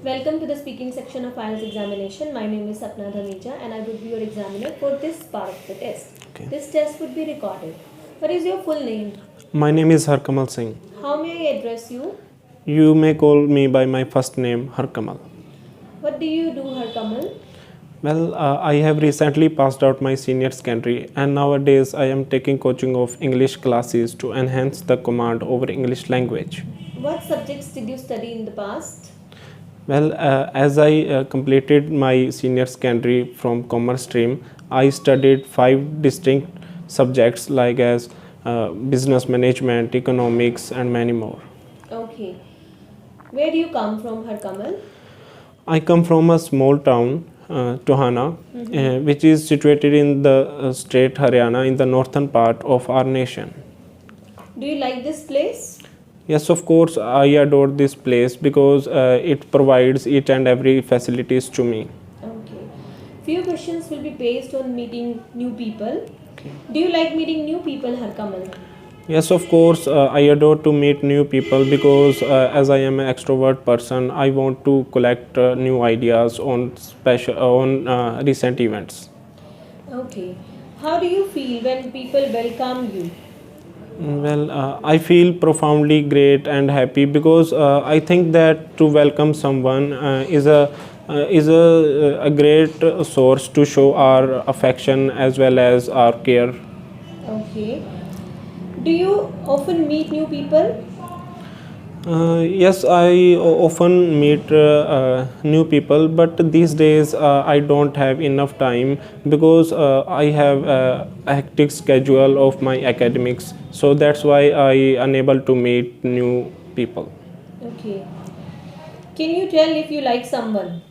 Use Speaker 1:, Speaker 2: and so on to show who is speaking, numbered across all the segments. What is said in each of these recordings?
Speaker 1: Welcome to the speaking section of IELTS examination. My name is Sapna Dhameja and I would be your examiner for this part of the test.
Speaker 2: Okay.
Speaker 1: This test would be recorded. What is your full name?
Speaker 2: My name is Harkamal Singh.
Speaker 1: How may I address you?
Speaker 2: You may call me by my first name, Harkamal.
Speaker 1: What do you do, Harkamal?
Speaker 2: Well, I have recently passed out my senior secondary and nowadays I am taking coaching of English classes to enhance the command over English language.
Speaker 1: What subjects did you study in the past?
Speaker 2: Well, as I completed my senior secondary from commerce stream, I studied 5 distinct subjects like as business management, economics and many more.
Speaker 1: Okay. Where do you come from, Harkamal?
Speaker 2: I come from a small town, Tohana, which is situated in the state Haryana in the northern part of our nation.
Speaker 1: Do you like this place?
Speaker 2: Yes, of course, I adore this place because it provides each and every facilities to me.
Speaker 1: Okay. Few questions will be based on meeting new people.
Speaker 2: Okay.
Speaker 1: Do you like meeting new people, Harkamal?
Speaker 2: Yes, of course, I adore to meet new people because as I am an extrovert person, I want to collect new ideas on recent events.
Speaker 1: Okay. How do you feel when people welcome you?
Speaker 2: Well, I feel profoundly great and happy because I think that to welcome someone is a great source to show our affection as well as our care.
Speaker 1: Okay. Do you often meet new people?
Speaker 2: Yes, I often meet new people, but these days I don't have enough time because I have a hectic schedule of my academics. So that's why I unable to meet new people.
Speaker 1: Okay. Can you tell if you like someone?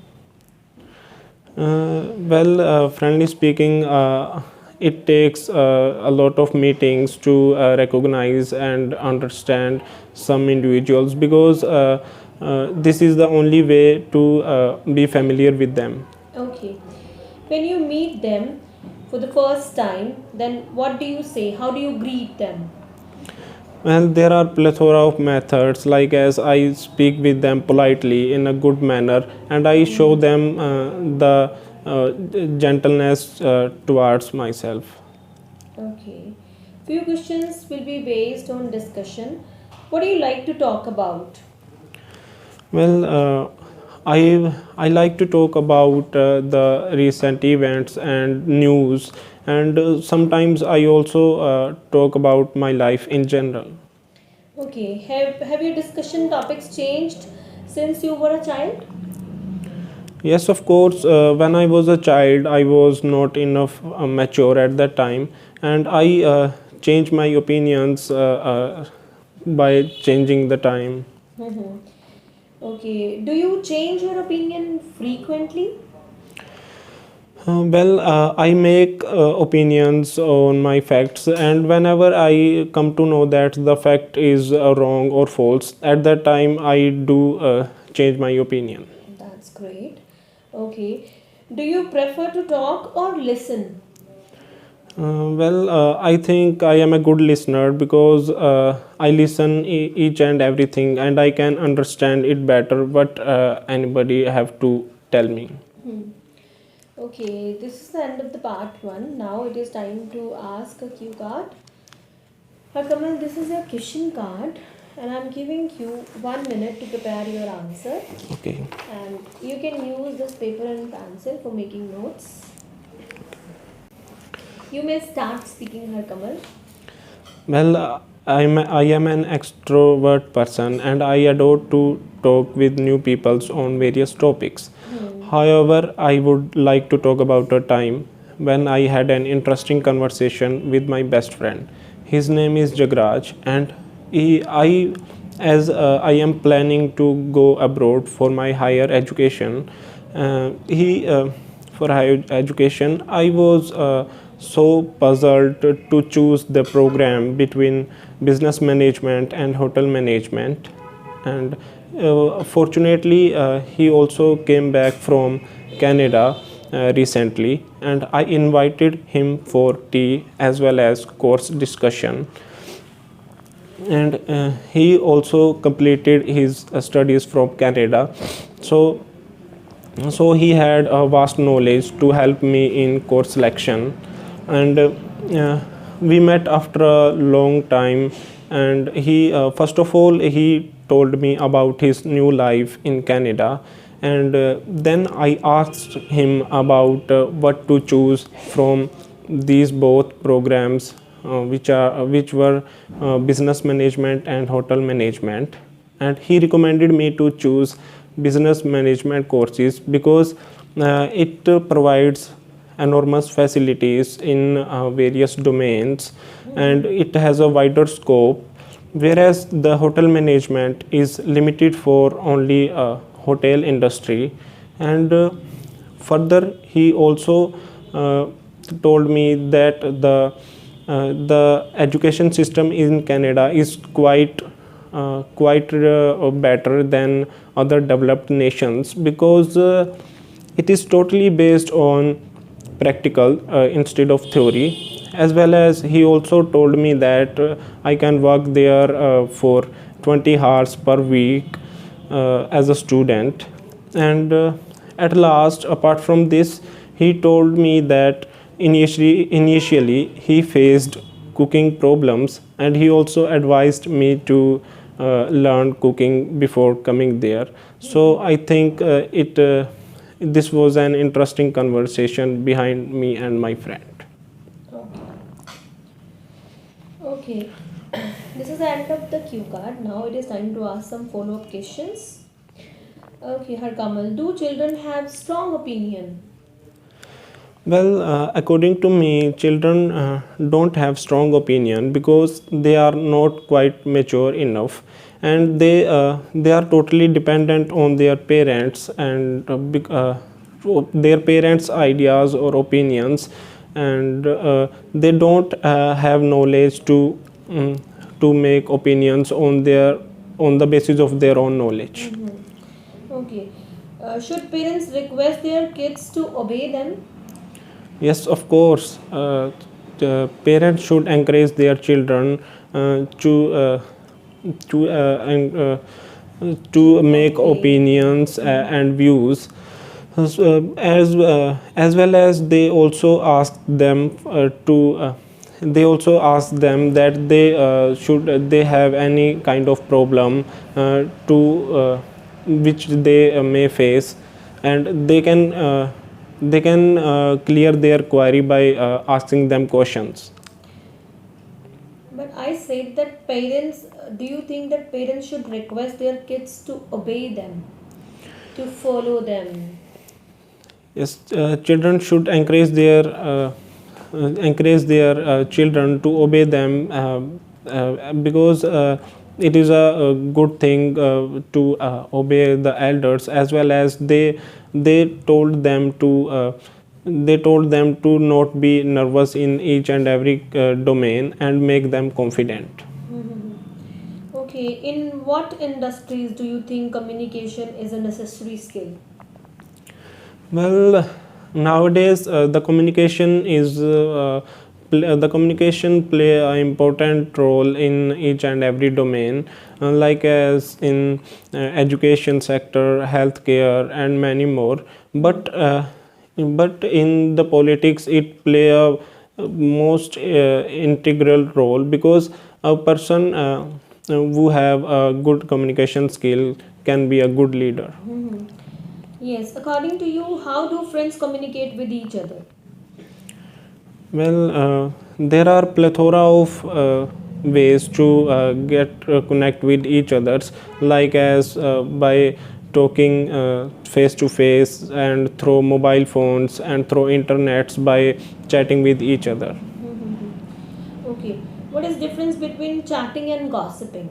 Speaker 2: Friendly speaking, it takes a lot of meetings to recognize and understand some individuals because this is the only way to be familiar with them.
Speaker 1: Okay. When you meet them for the first time, then what do you say? How do you greet them?
Speaker 2: Well, there are plethora of methods like as I speak with them politely in a good manner and I show them the gentleness towards myself.
Speaker 1: Okay. Few questions will be based on discussion. What do you like to talk about?
Speaker 2: Well, I like to talk about the recent events and news, and sometimes I also talk about my life in general.
Speaker 1: Okay. Have your discussion topics changed since you were a child?
Speaker 2: Yes, of course. When I was a child, I was not enough mature at that time, and I changed my opinions by changing the time.
Speaker 1: Mm-hmm. Okay. Do you change your opinion frequently?
Speaker 2: I make opinions on my facts, and whenever I come to know that the fact is wrong or false, at that time I do change my opinion.
Speaker 1: That's great. Okay. Do you prefer to talk or listen?
Speaker 2: I think I am a good listener because I listen each and everything, and I can understand it better. What anybody have to tell me.
Speaker 1: Okay, this is the end of the part 1. Now it is time to ask a cue card. Kamal, this is your question card and I'm giving you 1 minute to prepare your answer.
Speaker 2: Okay.
Speaker 1: And you can use this paper and pencil for making notes. You may start speaking, Harkamal.
Speaker 2: I am an extrovert person and I adore to talk with new people on various topics. However, I would like to talk about a time when I had an interesting conversation with my best friend. His name is Jagraj, and I am planning to go abroad for my higher education. For higher education, I was so puzzled to choose the program between business management and hotel management, and fortunately he also came back from Canada recently, and I invited him for tea as well as course discussion, and he also completed his studies from Canada, So he had a vast knowledge to help me in course selection. And we met after a long time, and he first of all he told me about his new life in Canada. And then I asked him about what to choose from these both programs, which were business management and hotel management. And he recommended me to choose business management courses because it provides enormous facilities in various domains, and it has a wider scope, whereas the hotel management is limited for only hotel industry. And further he also uh, told me that the education system in Canada is quite better than other developed nations, because it is totally based on practical instead of theory. As well as he also told me that I can work there for 20 hours per week as a student. And at last, apart from this, he told me that initially he faced cooking problems, and he also advised me to learn cooking before coming there. So I think it this was an interesting conversation behind me and my friend.
Speaker 1: Okay. This is the end of the cue card. Now it is time to ask some follow-up questions. Okay, Harkamal, do children have strong opinion?
Speaker 2: Well, according to me, children don't have strong opinion because they are not quite mature enough, and they are totally dependent on their parents, and their parents' ideas or opinions. And they don't have knowledge to make opinions on the basis of their own knowledge.
Speaker 1: Okay. Should parents request their kids to obey them?
Speaker 2: Yes, of course. The parents should encourage their children to and to make opinions and views. As well as they also ask them that should they have any kind of problem to which they may face, and they can clear their query by asking them questions.
Speaker 1: But I said that parents, do you think that parents should request their kids to obey them, to follow them?
Speaker 2: Yes, children should encourage their children to obey them, because it is a good thing to obey the elders. As well as they told them to not be nervous in each and every domain and make them confident.
Speaker 1: Okay, in what industries do you think communication is a necessary skill?
Speaker 2: Well, nowadays the communication play an important role in each and every domain, like as in education sector, healthcare, and many more. But in the politics, it play a most integral role, because a person who have a good communication skill can be a good leader.
Speaker 1: Yes, according to you, how do friends communicate with each other?
Speaker 2: Well, there are plethora of ways to get connect with each others, like as by talking face to face, and through mobile phones, and through internets, by chatting with each other.
Speaker 1: Okay, what is difference between chatting and gossiping?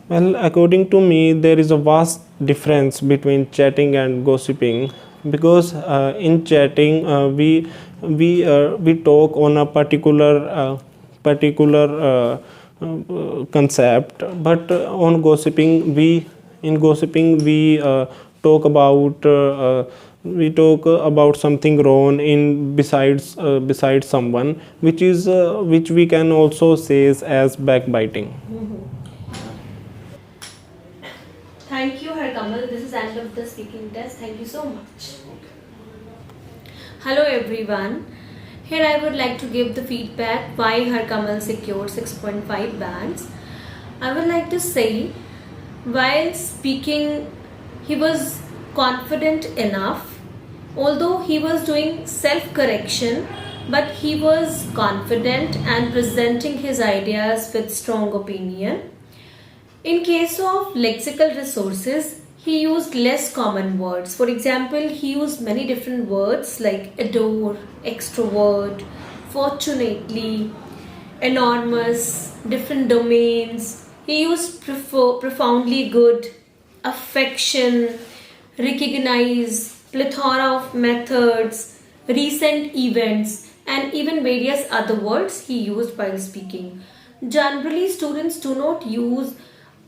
Speaker 2: Well, according to me, there is a vast difference between chatting and gossiping, because in chatting we talk on a particular concept, but on gossiping we talk about something wrong in besides someone, which we can also say as backbiting.
Speaker 1: Thank you, Harkamal. this is end of the speaking test. Thank you so much. Hello everyone. Here I would like to give the feedback why Harkamal secured 6.5 bands. I would like to say, while speaking, he was confident enough. Although he was doing self-correction, but he was confident and presenting his ideas with strong opinion. In case of lexical resources, he used less common words. For example, he used many different words like adore, extrovert, fortunately, enormous, different domains. He used profoundly good, affection, recognize, plethora of methods, recent events, and even various other words he used while speaking. Generally, students do not use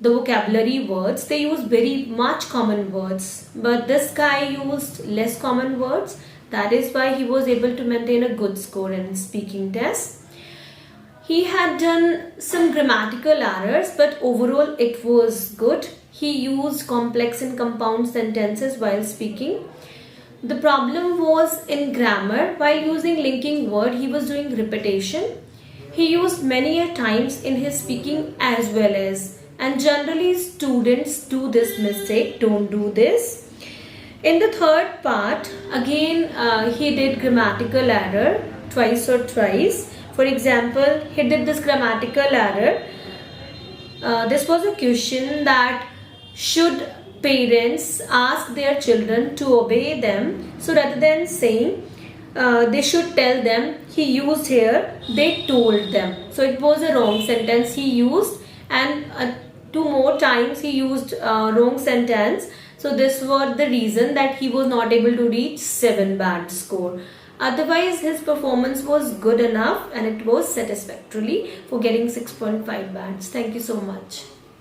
Speaker 1: the vocabulary words, they use very much common words, but this guy used less common words. That is why he was able to maintain a good score in speaking test. He had done some grammatical errors, but overall it was good. He used complex and compound sentences while speaking. The problem was in grammar. While using linking word, he was doing repetition. He used many a times in his speaking as well as, and generally students do this mistake, don't do this. In the third part, again he did grammatical error twice or thrice. For example, he did this grammatical error. This was a question that should parents ask their children to obey them. So rather than saying they should tell them, he used here they told them. So it was a wrong sentence he used, and 2 more times he used wrong sentence. So this was the reason that he was not able to reach 7 band score. Otherwise his performance was good enough and it was satisfactorily for getting 6.5 bands. Thank you so much.